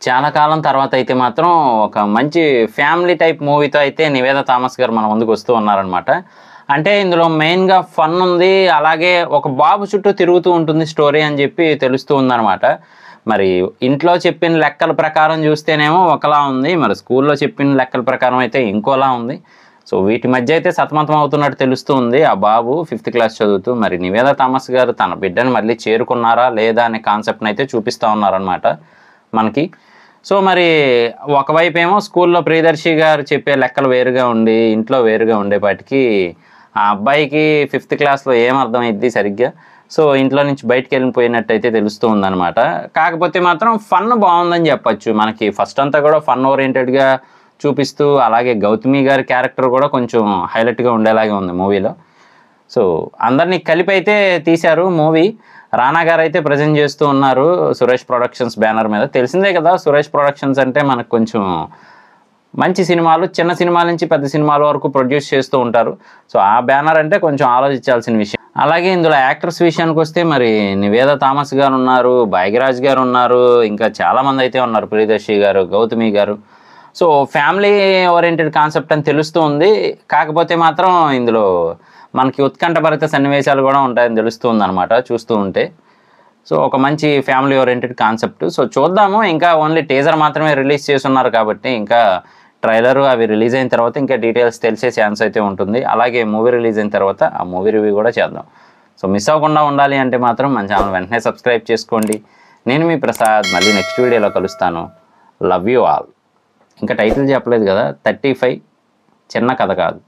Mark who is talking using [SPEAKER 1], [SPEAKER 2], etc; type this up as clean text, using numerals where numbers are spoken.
[SPEAKER 1] చాలా కాలం తర్వాత అయితే మాత్రం ఒక మంచి ఫ్యామిలీ టైప్ మూవీతో అయితే నివేదా థామస్ గారు మన ముందుకు వస్తూ ఉన్నారనమాట. అంటే ఇందులో మెయిన్‌గా ఫన్ ఉంది. అలాగే ఒక బాబు చుట్టూ తిరుగుతూ ఉంటుంది స్టోరీ అని చెప్పి తెలుస్తూ ఉందనమాట. మరి ఇంట్లో చెప్పిన లెక్కల ప్రకారం చూస్తేనేమో ఒకలా ఉంది. మరి స్కూల్‌లో చెప్పిన లెక్కల ప్రకారం అయితే ఇంకోలా ఉంది. సో వీటి మధ్య అయితే సతమతం అవుతున్నట్టు తెలుస్తూ ఉంది. ఆ బాబు 5th క్లాస్ చదువుతూ మరి నివేదా థామస్ గారు తన బిడ్డని మళ్ళీ చేరుకున్నారా లేదా అనే కాన్సెప్ట్‌ని అయితే చూపిస్తా ఉన్నారనమాట మనకి. సో మరి ఒకవైపేమో స్కూల్లో ప్రియదర్శి గారు చెప్పే లెక్కలు వేరుగా ఉండి, ఇంట్లో వేరుగా ఉండేపాటికి ఆ అబ్బాయికి 5th క్లాస్‌లో ఏం అర్థమైద్ది సరిగ్గా. సో ఇంట్లో నుంచి బయటికెళ్ళిపోయినట్టయితే తెలుస్తూ ఉందనమాట. కాకపోతే మాత్రం ఫన్ బావుందని చెప్పొచ్చు. మనకి ఫస్ట్ అంతా కూడా ఫన్ ఓరియెంటెడ్‌గా చూపిస్తూ, అలాగే గౌతమి గారి క్యారెక్టర్ కూడా కొంచెం హైలైట్‌గా ఉండేలాగే ఉంది మూవీలో. సో అందరిని కలిపైతే తీశారు మూవీ. రానా గారైతే ప్రెజెంట్ చేస్తూ ఉన్నారు సురేష్ ప్రొడక్షన్స్ బ్యానర్ మీద. తెలిసిందే కదా సురేష్ ప్రొడక్షన్స్ అంటే మనకు కొంచెం మంచి సినిమాలు, చిన్న సినిమాల నుంచి పెద్ద సినిమాల వరకు ప్రొడ్యూస్ చేస్తూ ఉంటారు. సో ఆ బ్యానర్ అంటే కొంచెం ఆలోచించాల్సిన విషయం. అలాగే ఇందులో యాక్టర్స్ విషయానికొస్తే మరి నివేదా థామస్ గారు ఉన్నారు, భాగ్యరాజ్ గారు ఉన్నారు, ఇంకా చాలామంది అయితే ఉన్నారు. ప్రియదర్శి గారు, గౌతమి గారు. సో ఫ్యామిలీ ఓరియెంటెడ్ కాన్సెప్ట్ అని తెలుస్తూ ఉంది. కాకపోతే మాత్రం ఇందులో మనకి ఉత్కంఠభరిత సన్నివేశాలు కూడా ఉంటాయని తెలుస్తూ ఉందన్నమాట చూస్తూ ఉంటే. సో ఒక మంచి ఫ్యామిలీ ఓరియెంటెడ్ కాన్సెప్ట్. సో చూద్దాము. ఇంకా ఓన్లీ టీజర్ మాత్రమే రిలీజ్ చేసున్నారు కాబట్టి ఇంకా ట్రైలర్ అవి రిలీజ్ అయిన తర్వాత ఇంకా డీటెయిల్స్ తెలిసే ఛాన్స్ అయితే ఉంటుంది. అలాగే మూవీ రిలీజ్ అయిన తర్వాత ఆ మూవీ రివ్యూ కూడా చేద్దాం. సో మిస్ అవ్వకుండా ఉండాలి అంటే మాత్రం మన ఛానల్ వెంటనే సబ్స్క్రైబ్ చేసుకోండి. నేను మీ ప్రసాద్. మళ్ళీ నెక్స్ట్ వీడియోలో కలుస్తాను. Love you all. ఇంకా టైటిల్ చెప్పలేదు కదా, 35 చిన్న కథ కాదు.